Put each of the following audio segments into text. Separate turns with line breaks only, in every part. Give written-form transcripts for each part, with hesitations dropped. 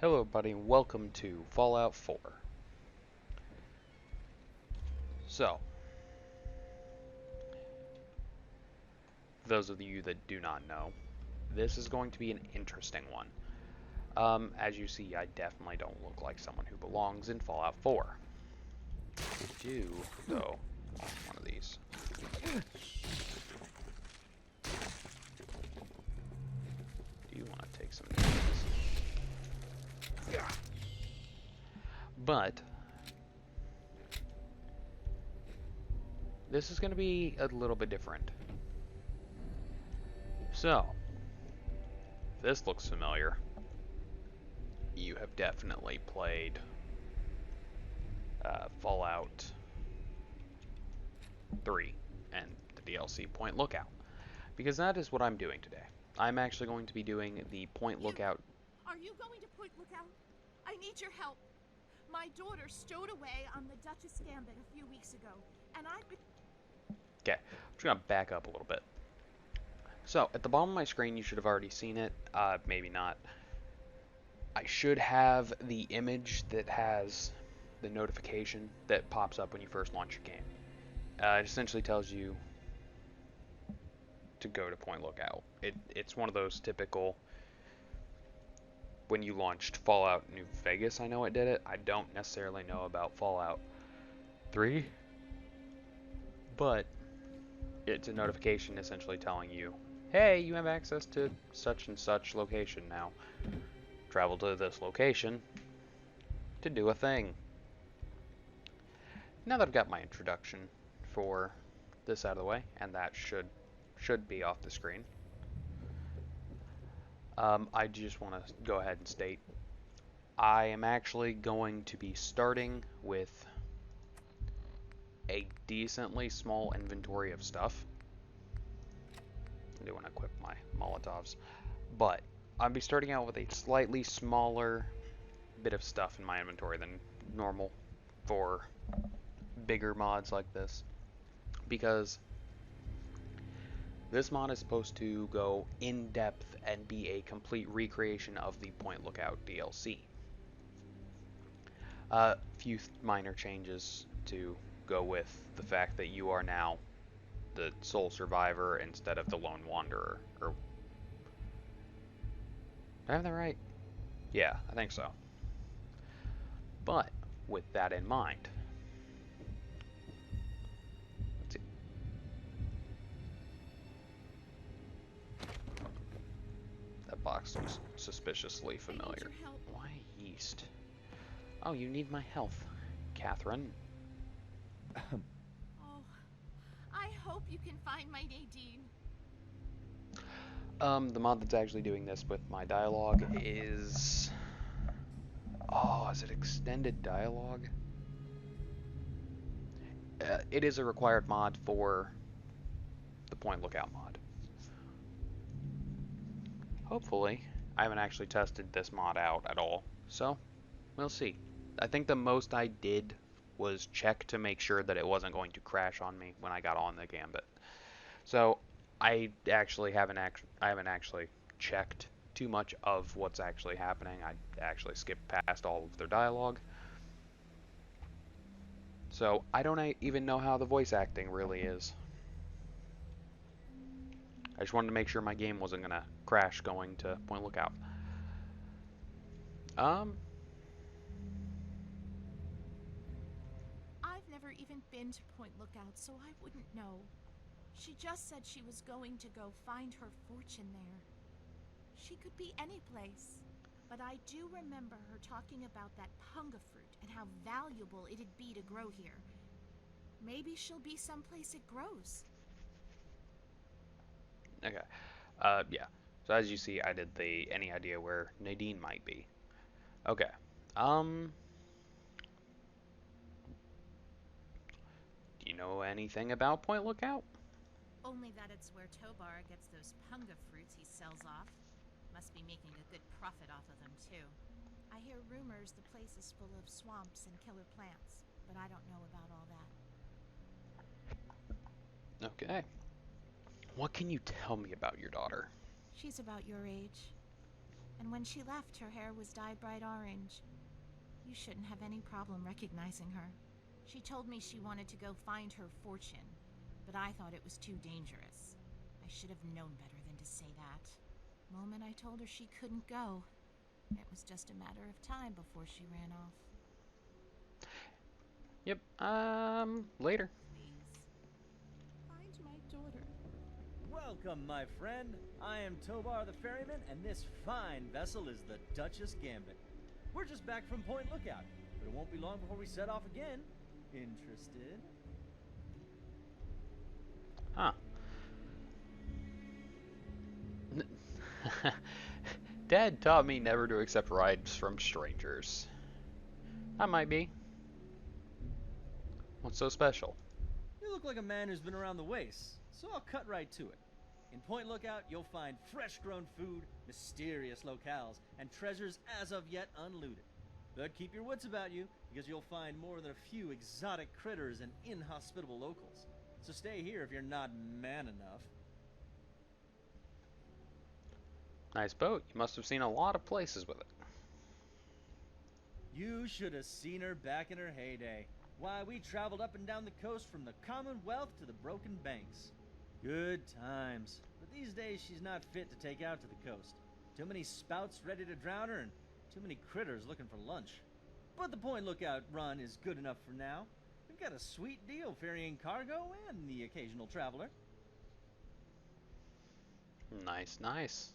Hello everybody and welcome to Fallout 4. So, for those of you that do not know, this is going to be an interesting one. As you see, I definitely don't look like someone who belongs in Fallout 4. I do, though, want one of these. Do you want to take some of these? But, this is going to be a little bit different. So, this looks familiar. You have definitely played Fallout 3 and the DLC Point Lookout, because that is what I'm doing today. I'm actually going to be doing the Point Lookout.
Are you going to Point Lookout? I need your help. My daughter stowed away on the Duchess Gambit a few weeks ago, and I've been...
Okay, I'm just going to back up a little bit. So, at the bottom of my screen, you should have already seen it. Maybe not. I should have the image that has the notification that pops up when you first launch your game. It essentially tells you to go to Point Lookout. It's one of those typical, when you launched Fallout New Vegas, I know it did it. I don't necessarily know about Fallout 3, but it's a notification essentially telling you, hey, you have access to such and such location now. Travel to this location to do a thing. Now that I've got my introduction for this out of the way, and that should be off the screen, I just want to go ahead and state I am actually going to be starting with a decently small inventory of stuff. I do want to equip my Molotovs, but I'll be starting out with a slightly smaller bit of stuff in my inventory than normal for bigger mods like this, because this mod is supposed to go in depth and be a complete recreation of the Point Lookout DLC. A few minor changes to go with the fact that you are now the sole survivor instead of the lone wanderer. Or, do I have that right? Yeah, I think so. But with that in mind, let's see. That box looks suspiciously
I need
familiar.
your help.
Why yeast? Oh, you need my health, Catherine.
Oh, I hope you can find my Nadine.
The mod that's actually doing this with my dialogue is... Oh, is it extended dialogue? It is a required mod for the Point Lookout mod. Hopefully. I haven't actually tested this mod out at all, so we'll see. I think the most I did was check to make sure that it wasn't going to crash on me when I got on the Gambit. So I haven't actually checked too much of what's actually happening. I actually skipped past all of their dialogue. So I don't even know how the voice acting really is. I just wanted to make sure my game wasn't gonna crash going to Point Lookout. Um,
I've never even been to Point Lookout, so I wouldn't know. She just said she was going to go find her fortune there. She could be any place. But I do remember her talking about that punga fruit and how valuable it'd be to grow here. Maybe she'll be someplace it grows.
okay. Yeah. So as you see, I did the any idea where Nadine might be. Okay. Um, do you know anything about Point Lookout?
Only that it's where Tobar gets those punga fruits he sells off. Must be making a good profit off of them, too. I hear rumors the place is full of swamps and killer plants, but I don't know about all that.
Okay. What can you tell me about your daughter?
She's about your age. And when she left, her hair was dyed bright orange. You shouldn't have any problem recognizing her. She told me she wanted to go find her fortune, but I thought it was too dangerous. I should have known better than to say that. The moment I told her she couldn't go, it was just a matter of time before she ran off.
Yep, later.
Please, find my daughter.
Welcome, my friend. I am Tobar the Ferryman, and this fine vessel is the Duchess Gambit. We're just back from Point Lookout, but it won't be long before we set off again. Interested?
Huh. Dad taught me never to accept rides from strangers. I might be. What's so special?
You look like a man who's been around the wastes, so I'll cut right to it. In Point Lookout, you'll find fresh-grown food, mysterious locales, and treasures as of yet unlooted. But keep your wits about you, because you'll find more than a few exotic critters and inhospitable locals. So stay here if you're not man enough.
Nice boat. You must have seen a lot of places with it.
You should have seen her back in her heyday. Why, we traveled up and down the coast from the Commonwealth to the Broken Banks. Good times. But these days she's not fit to take out to the coast. Too many spouts ready to drown her and too many critters looking for lunch. But the Point Lookout run is good enough for now. We've got a sweet deal ferrying cargo and the occasional traveler.
Nice, nice.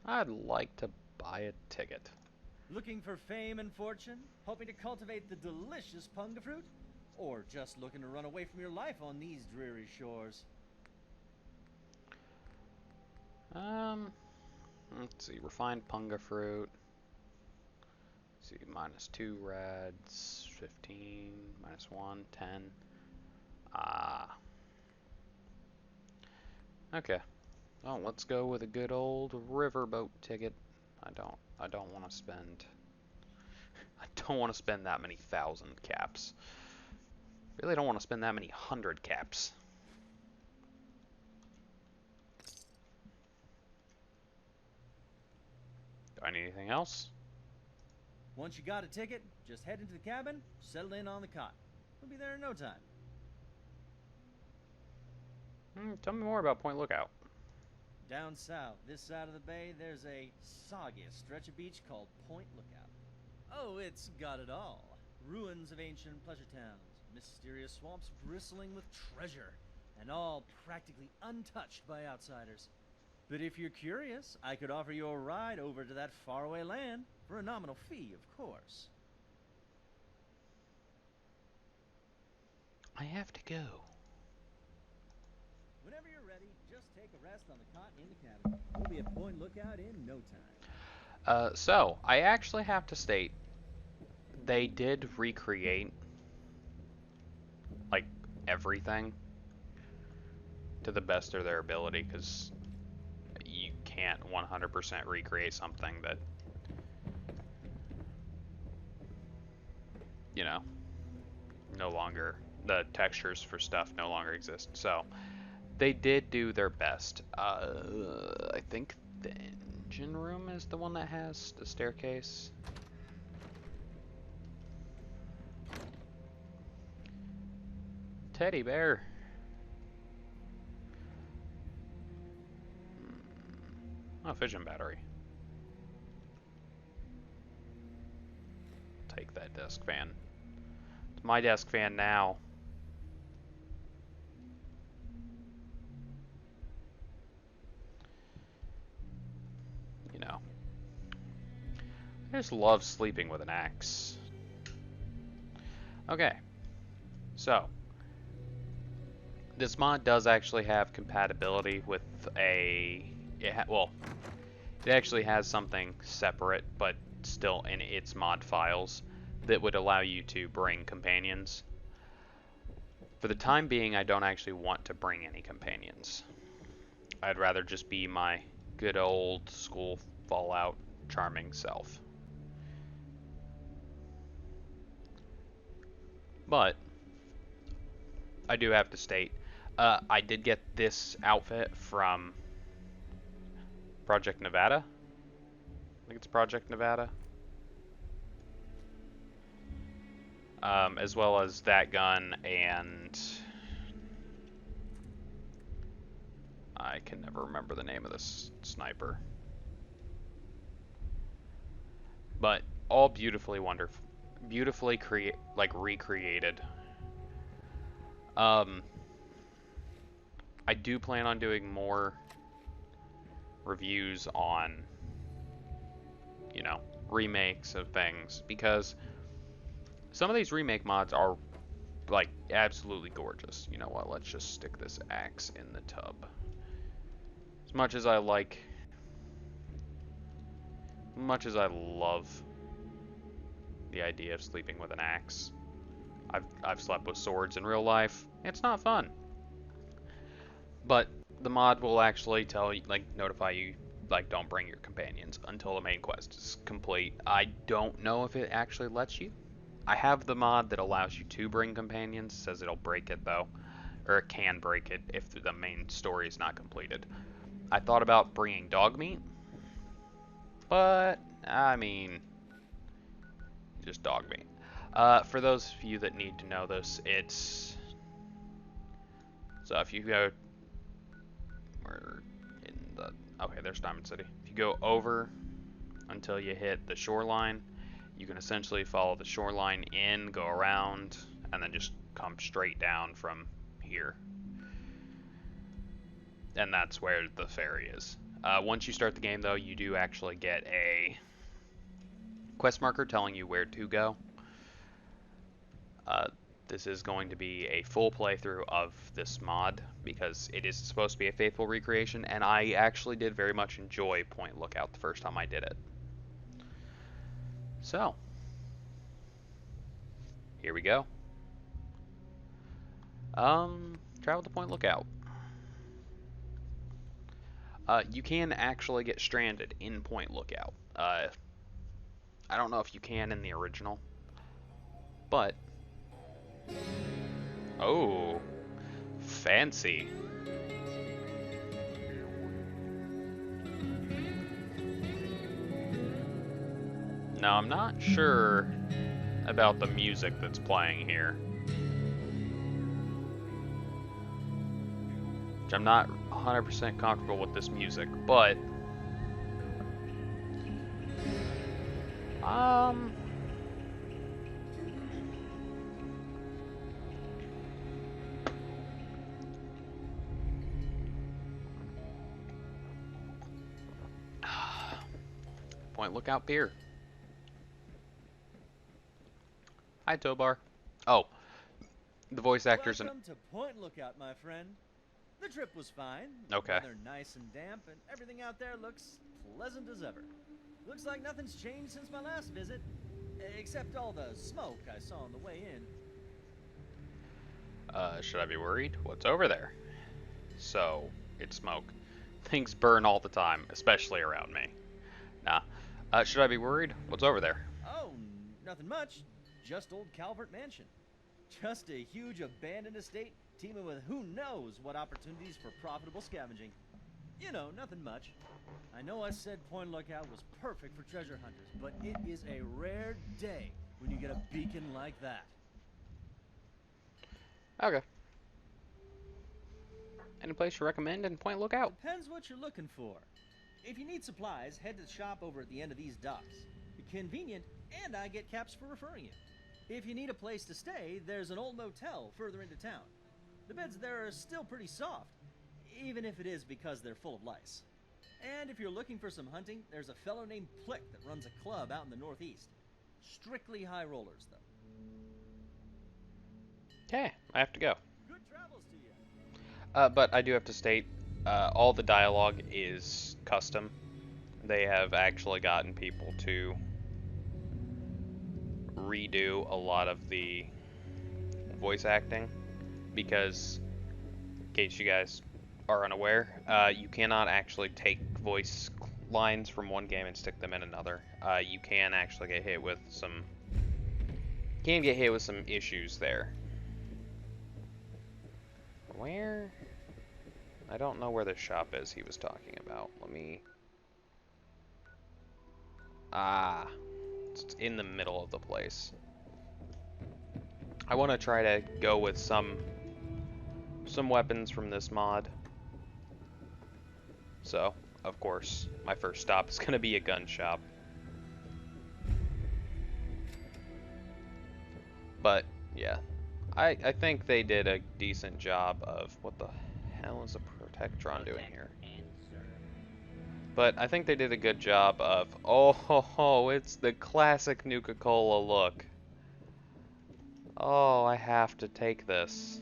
I'd like to buy a ticket.
Looking for fame and fortune? Hoping to cultivate the delicious punga fruit? Or just looking to run away from your life on these dreary shores?
Let's see. Refined punga fruit. Let's see, -2 rads, 15, -1, 10. Okay. Oh, let's go with a good old riverboat ticket. I don't want to spend I don't want to spend that many 1,000 caps. Really don't want to spend that many 100 caps. Do I need anything else?
Once you got a ticket, just head into the cabin, settle in on the cot. We'll be there in no time.
Tell me more about Point Lookout.
Down south, this side of the bay, there's a soggy stretch of beach called Point Lookout. Oh, it's got it all. Ruins of ancient pleasure towns, mysterious swamps bristling with treasure, and all practically untouched by outsiders. But if you're curious, I could offer you a ride over to that faraway land, for a nominal fee, of course.
I have to go.
Whenever you're ready, just take a rest on the cot in the cabin. We'll be at Point Lookout in no time.
So, I actually have to state, they did recreate, like, everything to the best of their ability, because you can't 100% recreate something that, you know, no longer, the textures for stuff no longer exist. So, they did do their best. I think the engine room is the one that has the staircase. Teddy bear. Oh, fission battery. Take that desk fan. It's my desk fan now. You know. I just love sleeping with an axe. Okay. So. This mod does actually have compatibility with a... well, it actually has something separate, but still in its mod files, that would allow you to bring companions. For the time being, I don't actually want to bring any companions. I'd rather just be my good old school Fallout charming self. But I do have to state, I did get this outfit from Project Nevada. think it's Project Nevada. As well as that gun, and I can never remember the name of this sniper. But all beautifully wonderful, beautifully recreated. I do plan on doing more reviews on, you know, remakes of things, because some of these remake mods are like absolutely gorgeous. You know what? Let's just stick this axe in the tub. As much as I love the idea of sleeping with an axe, I've slept with swords in real life. It's not fun. But the mod will actually tell you, like, notify you, like, don't bring your companions until the main quest is complete. I don't know if it actually lets you. I have the mod that allows you to bring companions. It says it'll break it though, or it can break it if the main story is not completed. I thought about bringing dog meat, but I mean, just dog meat. For those of you that need to know this, it's so if you go, we're in the, okay, there's Diamond City. If you go over until you hit the shoreline, you can essentially follow the shoreline in, go around, and then just come straight down from here. And that's where the ferry is. Once you start the game, though, you do actually get a quest marker telling you where to go. This is going to be a full playthrough of this mod because it is supposed to be a faithful recreation, and I actually did very much enjoy Point Lookout the first time I did it. So, here we go. Travel to Point Lookout. You can actually get stranded in Point Lookout. I don't know if you can in the original, but oh, fancy. Now, I'm not sure about the music that's playing here. Which I'm not 100% comfortable with this music, but Point Lookout beer. Hi, Tobar. Oh, the voice actors and
Welcome to Point Lookout, my friend. The trip was fine.
okay.
Weather nice and damp, and everything out there looks pleasant as ever. Looks like nothing's changed since my last visit, except all the smoke I saw on the way in.
Should I be worried? What's over there? So, it's smoke. Things burn all the time, especially around me. Nah. Should I be worried? What's over there?
Oh, nothing much. Just old Calvert Mansion. Just a huge abandoned estate teeming with who knows what opportunities for profitable scavenging. You know, nothing much. I know I said Point Lookout was perfect for treasure hunters, but it is a rare day when you get a beacon like that.
Okay. Any place you recommend in Point Lookout?
Depends what you're looking for. If you need supplies, head to the shop over at the end of these docks. Convenient, and I get caps for referring you. If you need a place to stay, there's an old motel further into town. The beds there are still pretty soft, even if it is because they're full of lice. And if you're looking for some hunting, there's a fellow named Plick that runs a club out in the northeast. Strictly high rollers, though.
Okay, I have to go.
Good travels to you.
But I do have to state, all the dialogue is custom. They have actually gotten people to redo a lot of the voice acting because, in case you guys are unaware, you cannot actually take voice lines from one game and stick them in another. You can actually get hit with some issues there. Where? I don't know where the shop is he was talking about. Let me... Ah, it's in the middle of the place. I want to try to go with some weapons from this mod. So, of course, my first stop is going to be a gun shop. But, yeah. I think they did a decent job of... What the hell is a Protectron doing here? But I think they did a good job of... Oh, ho, ho, it's the classic Nuka-Cola look. Oh, I have to take this.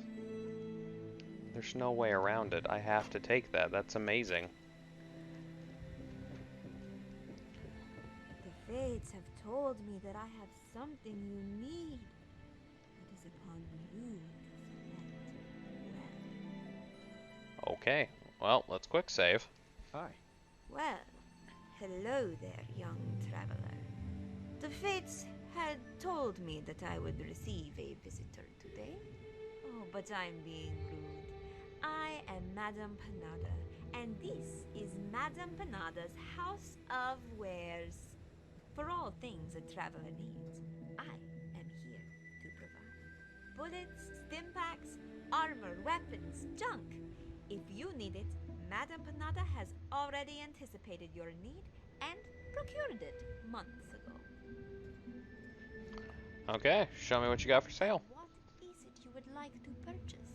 There's no way around it. I have to take that. That's amazing.
The fates have told me that I have something you need. It is upon you to select.
Okay. Well, let's quick save.
Hi.
Well, hello there, young traveler. The fates had told me that I would receive a visitor today. Oh, but I'm being rude. I am Madame Panada, and this is Madame Panada's House of Wares. For all things a traveler needs, I am here to provide. Bullets, stimpaks, armor, weapons, junk. If you need it, Madame Panada has already anticipated your need and procured it months ago.
Okay, show me what you got for sale.
What is it you would like to purchase?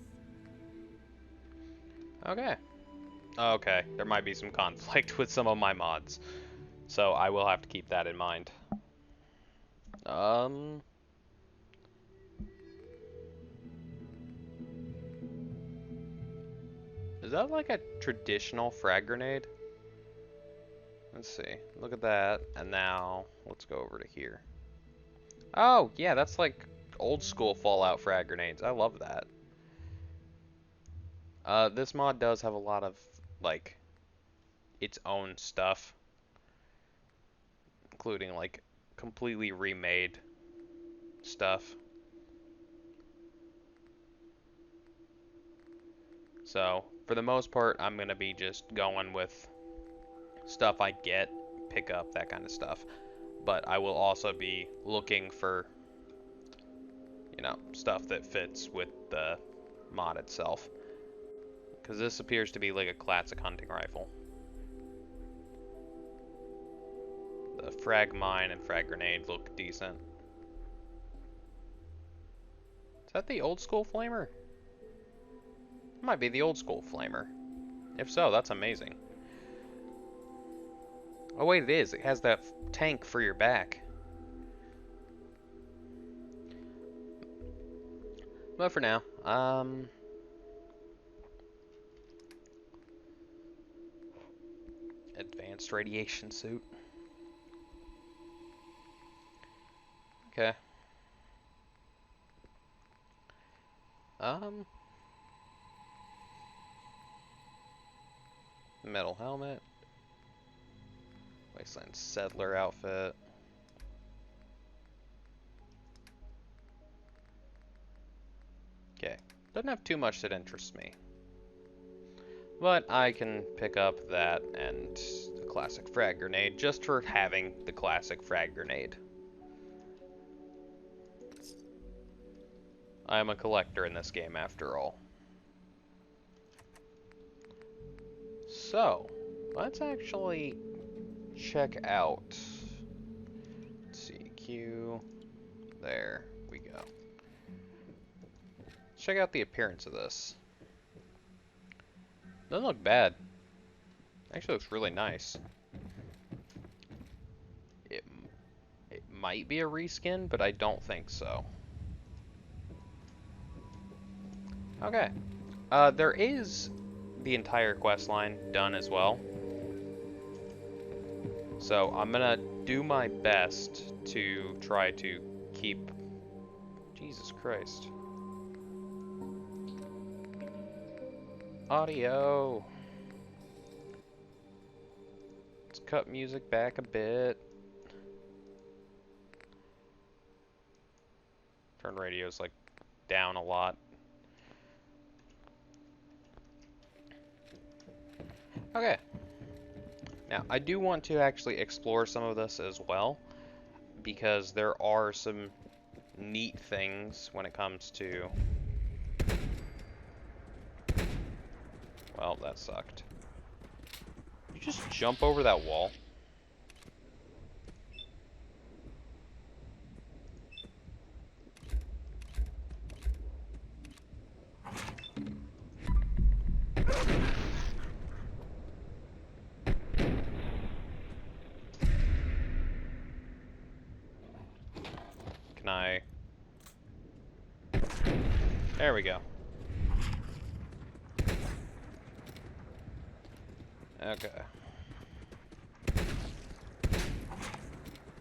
Okay. Okay, there might be some conflict with some of my mods. So I will have to keep that in mind. Is that like a traditional frag grenade? Let's see. Look at that. And now, let's go over to here. Oh, yeah, that's like old school Fallout frag grenades. I love that. This mod does have a lot of, like, its own stuff. Including, like, completely remade stuff. So, for the most part, I'm going to be just going with stuff I get, pick up, that kind of stuff. But I will also be looking for, you know, stuff that fits with the mod itself. Because this appears to be like a classic hunting rifle. The frag mine and frag grenade look decent. Is that the old school flamer? It might be the old school flamer. If so, that's amazing. Oh wait, it is. It has that tank for your back. But for now, advanced radiation suit. Okay. Metal helmet. Wasteland settler outfit. Okay. Doesn't have too much that interests me. But I can pick up that and the classic frag grenade just for having the classic frag grenade. I am a collector in this game after all. So, let's actually check out. Let's see, Q. There we go. Let's check out the appearance of this. Doesn't look bad. Actually looks really nice. It might be a reskin, but I don't think so. Okay. There is the entire quest line done as well. So I'm gonna do my best to try to keep... Jesus Christ. Audio. Let's cut music back a bit. Turn radios like down a lot. Okay. Now, I do want to actually explore some of this as well, because there are some neat things when it comes to... Well, that sucked. You just jump over that wall? Can I... There we go. Okay.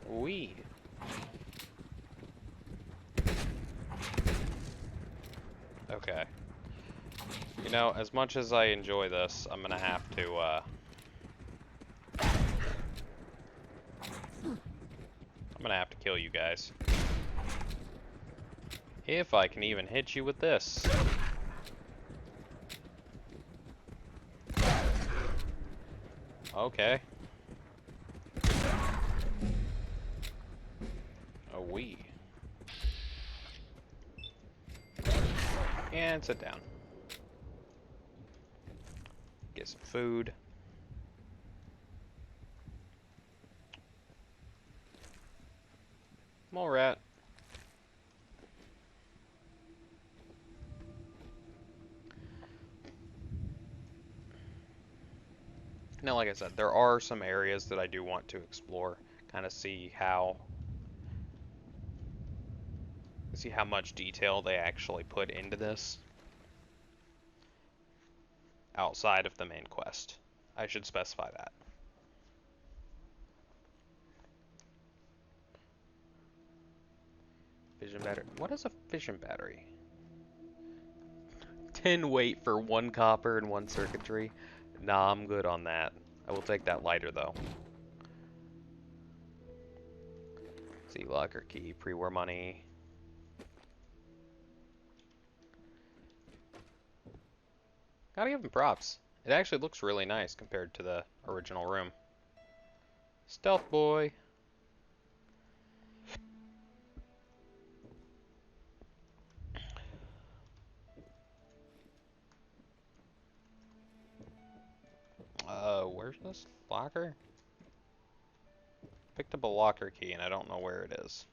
Wee. Okay. You know, as much as I enjoy this, I'm gonna have to, I'm gonna have to kill you guys. If I can even hit you with this. Okay. Oh, wee. And sit down. Get some food. Mole rat. Now, like I said, there are some areas that I do want to explore, kind of see how much detail they actually put into this outside of the main quest. I should specify that. Fission battery. What is a fission battery? 10 weight for 1 copper and 1 circuitry. Nah, I'm good on that. I will take that lighter though. See, locker key, pre-war money. Gotta give him props. It actually looks really nice compared to the original room. Stealth boy. Where's this locker? Picked up a locker key and I don't know where it is.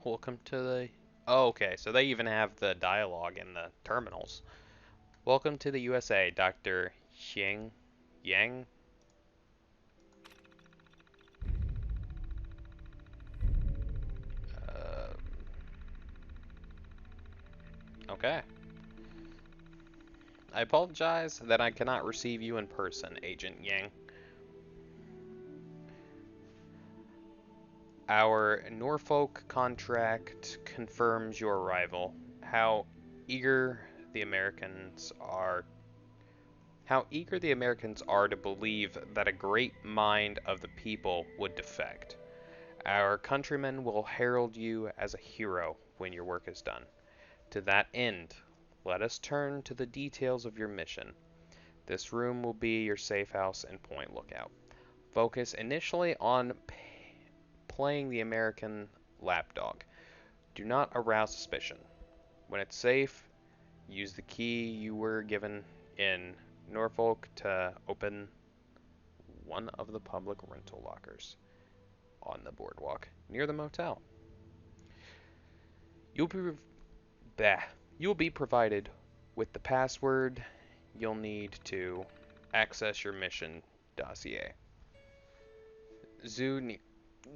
Welcome to the... Oh, okay, so they even have the dialogue in the terminals. Welcome to the USA, Dr. Yang. Okay. I apologize that I cannot receive you in person, Agent Yang. Our Norfolk contract confirms your arrival. Eager the Americans are how eager the Americans are to believe that a great mind of the people would defect. Our countrymen will herald you as a hero when your work is done. To that end, let us turn to the details of your mission. This room will be your safe house and Point Lookout. Focus initially on playing the American lapdog. Do not arouse suspicion. When it's safe, use the key you were given in Norfolk to open one of the public rental lockers on the boardwalk near the motel. You'll be provided with the password you'll need to access your mission dossier.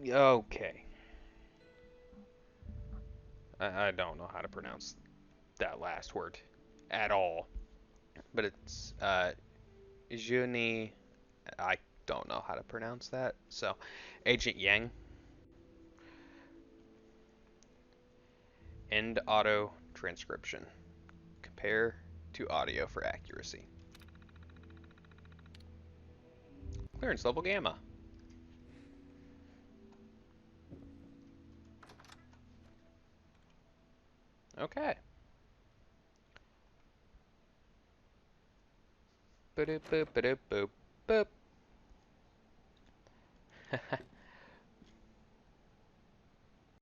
Okay. I don't know how to pronounce that last word at all. But it's Juni. I don't know how to pronounce that. So, Agent Yang. End auto transcription. Compare to audio for accuracy. Clearance level gamma. Okay. Boop, boop, boop, boop, boop.